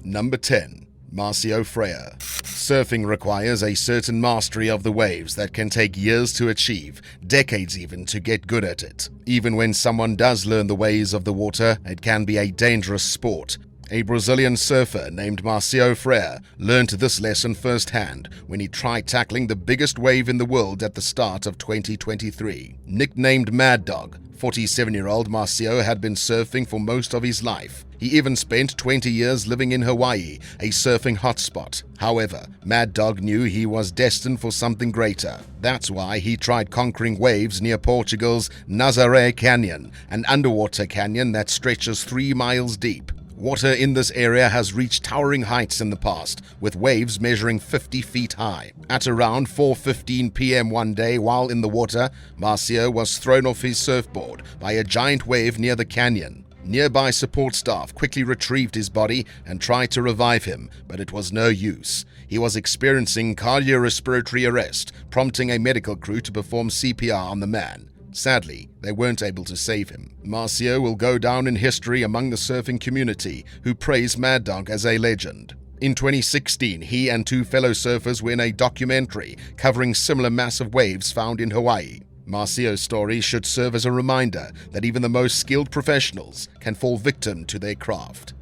Number 10. Marcio Freire. Surfing requires a certain mastery of the waves that can take years to achieve, decades even, to get good at it. Even when someone does learn the ways of the water, it can be a dangerous sport. A Brazilian surfer named Marcio Freire learned this lesson firsthand when he tried tackling the biggest wave in the world at the start of 2023. Nicknamed Mad Dog, 47-year-old Marcio had been surfing for most of his life. He even spent 20 years living in Hawaii, a surfing hotspot. However, Mad Dog knew he was destined for something greater. That's why he tried conquering waves near Portugal's Nazaré Canyon, an underwater canyon that stretches 3 miles deep. Water in this area has reached towering heights in the past, with waves measuring 50 feet high. At around 4:15 p.m. one day while in the water, Marcio was thrown off his surfboard by a giant wave near the canyon. Nearby support staff quickly retrieved his body and tried to revive him, but it was no use. He was experiencing cardiorespiratory arrest, prompting a medical crew to perform CPR on the man. Sadly, they weren't able to save him. Marcio will go down in history among the surfing community, who praise Mad Dog as a legend. In 2016, he and 2 fellow surfers were in a documentary covering similar massive waves found in Hawaii. Marcio's story should serve as a reminder that even the most skilled professionals can fall victim to their craft.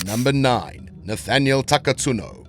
Number 9. Nathaniel Takatsuno.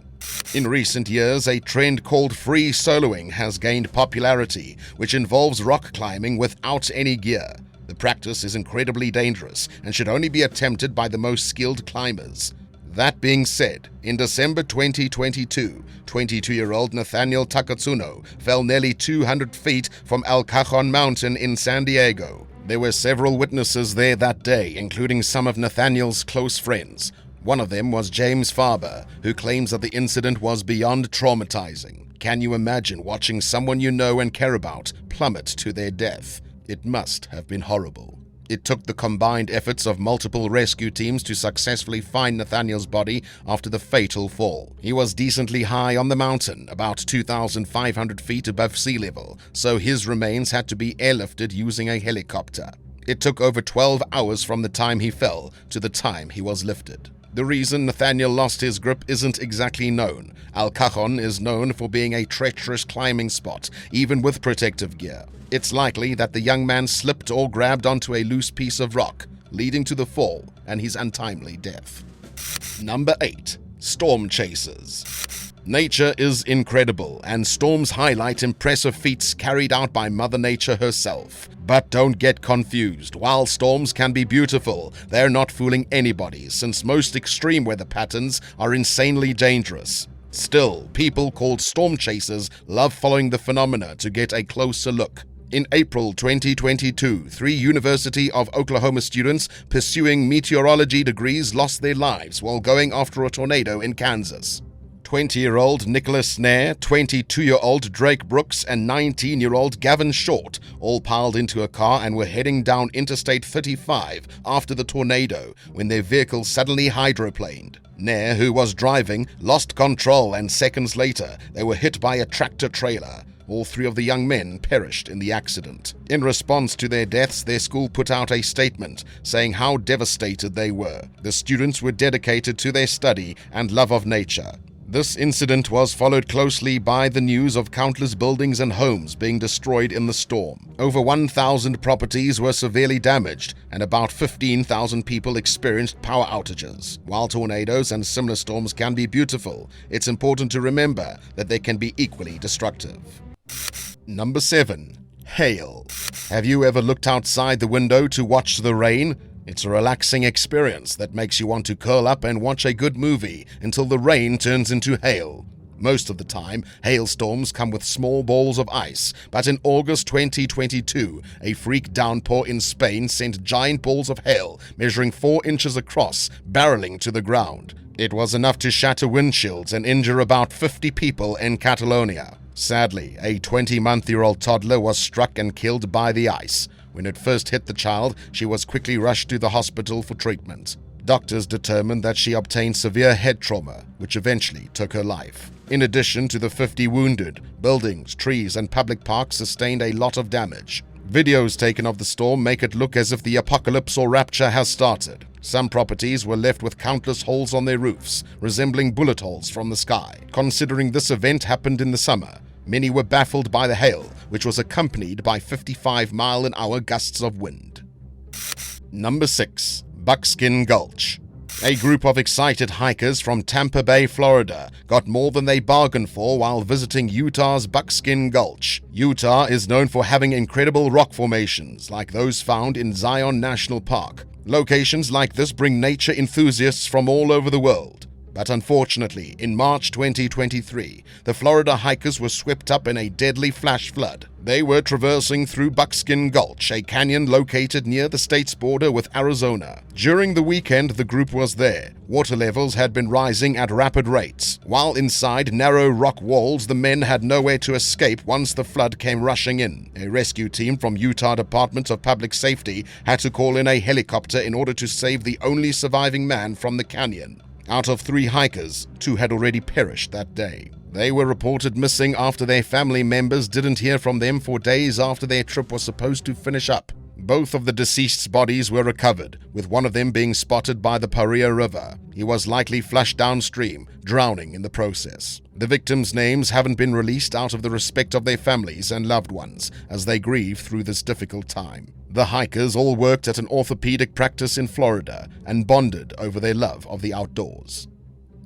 In recent years, a trend called free soloing has gained popularity, which involves rock climbing without any gear. The practice is incredibly dangerous and should only be attempted by the most skilled climbers. That being said, in December 2022, 22-year-old Nathaniel Takatsuno fell nearly 200 feet from El Cajon Mountain in San Diego. There were several witnesses there that day, including some of Nathaniel's close friends. One of them was James Farber, who claims that the incident was beyond traumatizing. Can you imagine watching someone you know and care about plummet to their death? It must have been horrible. It took the combined efforts of multiple rescue teams to successfully find Nathaniel's body after the fatal fall. He was decently high on the mountain, about 2,500 feet above sea level, so his remains had to be airlifted using a helicopter. It took over 12 hours from the time he fell to the time he was lifted. The reason Nathaniel lost his grip isn't exactly known. El Cajon is known for being a treacherous climbing spot, even with protective gear. It's likely that the young man slipped or grabbed onto a loose piece of rock, leading to the fall and his untimely death. Number 8. Storm chasers. Nature is incredible, and storms highlight impressive feats carried out by Mother Nature herself. But don't get confused. While storms can be beautiful, they're not fooling anybody, since most extreme weather patterns are insanely dangerous. Still, people called storm chasers love following the phenomena to get a closer look. In April 2022, 3 University of Oklahoma students pursuing meteorology degrees lost their lives while going after a tornado in Kansas. 20-year-old Nicholas Nair, 22-year-old Drake Brooks, and 19-year-old Gavin Short all piled into a car and were heading down Interstate 35 after the tornado when their vehicle suddenly hydroplaned. Nair, who was driving, lost control, and seconds later they were hit by a tractor-trailer. All 3 of the young men perished in the accident. In response to their deaths, their school put out a statement saying how devastated they were. The students were dedicated to their study and love of nature. This incident was followed closely by the news of countless buildings and homes being destroyed in the storm. Over 1,000 properties were severely damaged, and about 15,000 people experienced power outages. While tornadoes and similar storms can be beautiful, it's important to remember that they can be equally destructive. Number 7. Hail. Have you ever looked outside the window to watch the rain? It's a relaxing experience that makes you want to curl up and watch a good movie until the rain turns into hail. Most of the time, hailstorms come with small balls of ice, but in August 2022, a freak downpour in Spain sent giant balls of hail measuring 4 inches across, barreling to the ground. It was enough to shatter windshields and injure about 50 people in Catalonia. Sadly, a 20-month-old toddler was struck and killed by the ice. When it first hit the child, she was quickly rushed to the hospital for treatment. Doctors determined that she obtained severe head trauma, which eventually took her life. In addition to the 50 wounded, buildings, trees, and public parks sustained a lot of damage. Videos taken of the storm make it look as if the apocalypse or rapture has started. Some properties were left with countless holes on their roofs, resembling bullet holes from the sky. Considering this event happened in the summer, many were baffled by the hail, which was accompanied by 55-mile-an-hour gusts of wind. Number 6. Buckskin Gulch. A group of excited hikers from Tampa Bay, Florida, got more than they bargained for while visiting Utah's Buckskin Gulch. Utah is known for having incredible rock formations like those found in Zion National Park. Locations like this bring nature enthusiasts from all over the world. But unfortunately, in March 2023, the Florida hikers were swept up in a deadly flash flood. They were traversing through Buckskin Gulch, a canyon located near the state's border with Arizona. During the weekend the group was there. Water levels had been rising at rapid rates. While inside narrow rock walls, the men had nowhere to escape once the flood came rushing in. A rescue team from Utah Department of Public Safety had to call in a helicopter in order to save the only surviving man from the canyon. Out of 3 hikers, 2 had already perished that day. They were reported missing after their family members didn't hear from them for days after their trip was supposed to finish up. Both of the deceased's bodies were recovered, with one of them being spotted by the Paria River. He was likely flushed downstream, drowning in the process. The victims' names haven't been released out of the respect of their families and loved ones as they grieve through this difficult time. The hikers all worked at an orthopedic practice in Florida and bonded over their love of the outdoors.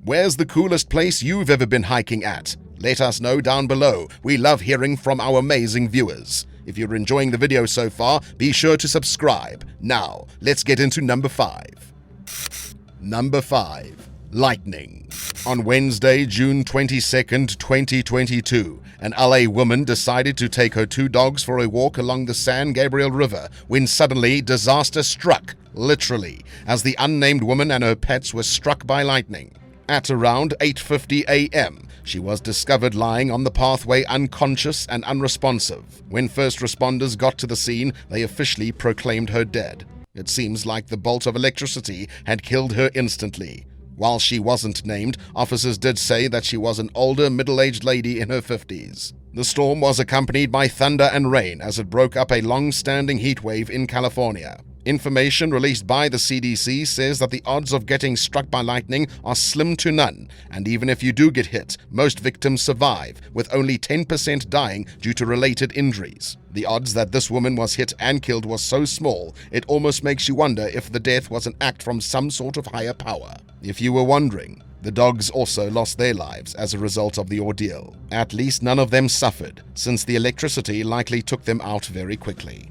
Where's the coolest place you've ever been hiking at? Let us know down below. We love hearing from our amazing viewers. If you're enjoying the video so far, be sure to subscribe. Now, let's get into number 5. Number 5. Lightning. On Wednesday, June 22nd, 2022, an LA woman decided to take her 2 dogs for a walk along the San Gabriel River when suddenly disaster struck, literally, as the unnamed woman and her pets were struck by lightning. At around 8:50 a.m., she was discovered lying on the pathway unconscious and unresponsive. When first responders got to the scene, they officially proclaimed her dead. It seems like the bolt of electricity had killed her instantly. While she wasn't named, officers did say that she was an older, middle-aged lady in her 50s. The storm was accompanied by thunder and rain as it broke up a long-standing heat wave in California. Information released by the CDC says that the odds of getting struck by lightning are slim to none, and even if you do get hit, most victims survive, with only 10% dying due to related injuries. The odds that this woman was hit and killed was so small, it almost makes you wonder if the death was an act from some sort of higher power. If you were wondering, the dogs also lost their lives as a result of the ordeal. At least none of them suffered, since the electricity likely took them out very quickly.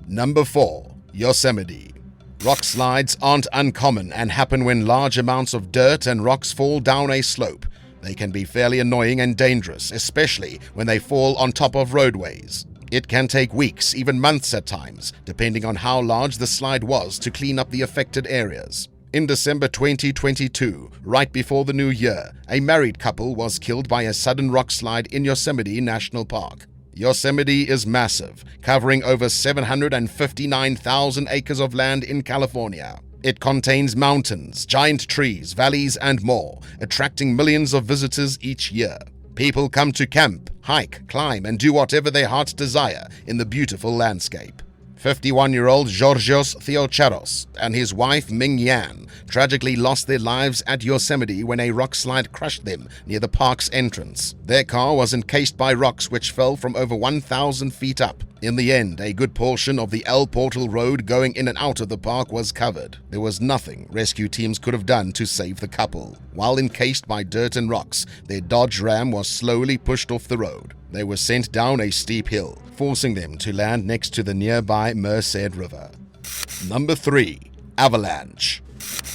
Number 4. Yosemite. Rock slides aren't uncommon and happen when large amounts of dirt and rocks fall down a slope. They can be fairly annoying and dangerous, especially when they fall on top of roadways. It can take weeks, even months at times, depending on how large the slide was to clean up the affected areas. In December 2022, right before the new year, a married couple was killed by a sudden rock slide in Yosemite National Park. Yosemite is massive, covering over 759,000 acres of land in California. It contains mountains, giant trees, valleys, and more, attracting millions of visitors each year. People come to camp, hike, climb, and do whatever their hearts desire in the beautiful landscape. 51-year-old Georgios Theocharos and his wife Ming Yan tragically lost their lives at Yosemite when a rock slide crushed them near the park's entrance. Their car was encased by rocks which fell from over 1,000 feet up. In the end, a good portion of the El Portal Road going in and out of the park was covered. There was nothing rescue teams could have done to save the couple. While encased by dirt and rocks, their Dodge Ram was slowly pushed off the road. They were sent down a steep hill, forcing them to land next to the nearby Merced River. Number 3. Avalanche.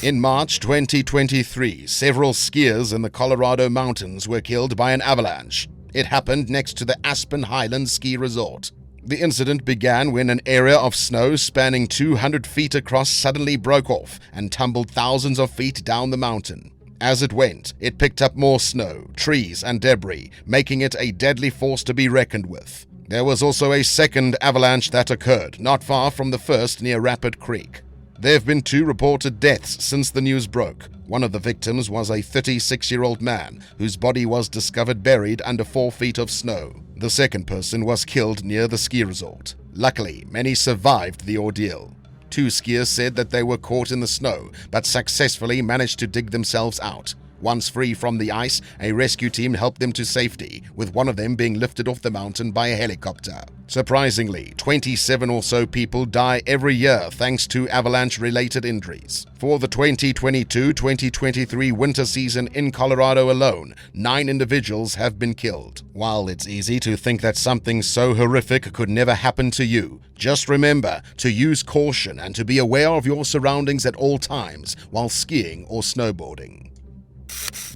In March 2023, several skiers in the Colorado mountains were killed by an avalanche. It happened next to the Aspen Highlands Ski Resort. The incident began when an area of snow spanning 200 feet across suddenly broke off and tumbled thousands of feet down the mountain. As it went, it picked up more snow, trees, and debris, making it a deadly force to be reckoned with. There was also a second avalanche that occurred not far from the first near Rapid Creek. There have been 2 reported deaths since the news broke. One of the victims was a 36-year-old man whose body was discovered buried under 4 feet of snow. The second person was killed near the ski resort. Luckily, many survived the ordeal. Two skiers said that they were caught in the snow, but successfully managed to dig themselves out. Once free from the ice, a rescue team helped them to safety, with one of them being lifted off the mountain by a helicopter. Surprisingly, 27 or so people die every year thanks to avalanche-related injuries. For the 2022-2023 winter season in Colorado alone, 9 individuals have been killed. While it's easy to think that something so horrific could never happen to you, just remember to use caution and to be aware of your surroundings at all times while skiing or snowboarding.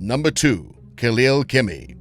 Number 2. Khalil Kimi.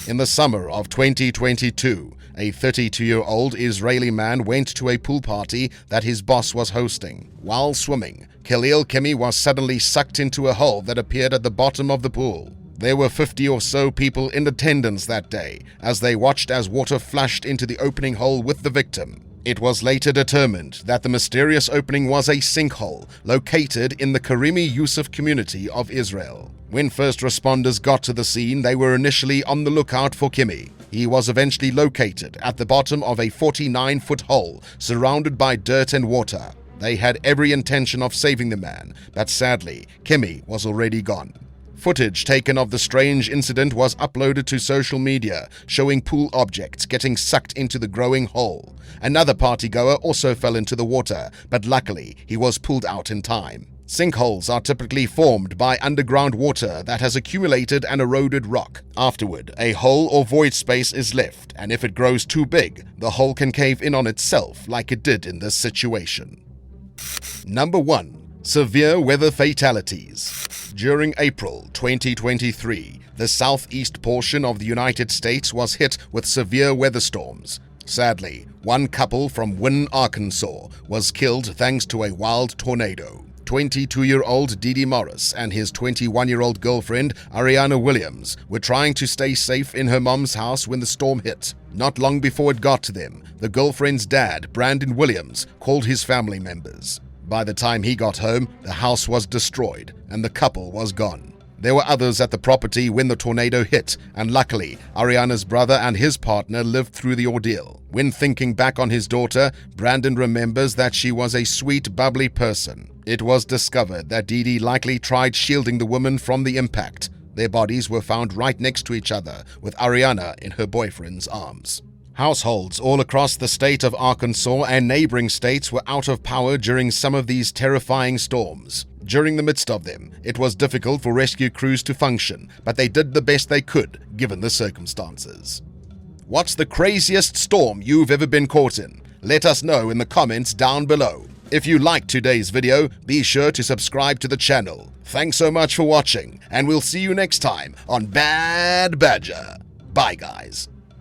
In the summer of 2022, a 32-year-old Israeli man went to a pool party that his boss was hosting. While swimming, Khalil Kimi was suddenly sucked into a hole that appeared at the bottom of the pool. There were 50 or so people in attendance that day as they watched as water flushed into the opening hole with the victim. It was later determined that the mysterious opening was a sinkhole located in the Karimi Yusuf community of Israel. When first responders got to the scene, they were initially on the lookout for Kimi. He was eventually located at the bottom of a 49-foot hole surrounded by dirt and water. They had every intention of saving the man, but sadly, Kimi was already gone. Footage taken of the strange incident was uploaded to social media, showing pool objects getting sucked into the growing hole. Another partygoer also fell into the water, but luckily he was pulled out in time. Sinkholes are typically formed by underground water that has accumulated and eroded rock. Afterward, a hole or void space is left, and if it grows too big, the hole can cave in on itself like it did in this situation. Number 1. Severe weather fatalities. During April 2023, the southeast portion of the United States was hit with severe weather storms. Sadly, one couple from Wynne, Arkansas was killed thanks to a wild tornado. 22-year-old Didi Morris and his 21-year-old girlfriend, Ariana Williams, were trying to stay safe in her mom's house when the storm hit. Not long before it got to them, the girlfriend's dad, Brandon Williams, called his family members. By the time he got home, the house was destroyed and the couple was gone. There were others at the property when the tornado hit, and luckily, Ariana's brother and his partner lived through the ordeal. When thinking back on his daughter, Brandon remembers that she was a sweet, bubbly person. It was discovered that Didi likely tried shielding the woman from the impact. Their bodies were found right next to each other, with Ariana in her boyfriend's arms. Households all across the state of Arkansas and neighboring states were out of power during some of these terrifying storms. During the midst of them, it was difficult for rescue crews to function, but they did the best they could, given the circumstances. What's the craziest storm you've ever been caught in? Let us know in the comments down below. If you liked today's video, be sure to subscribe to the channel. Thanks so much for watching, and we'll see you next time on Bad Badger. Bye, guys.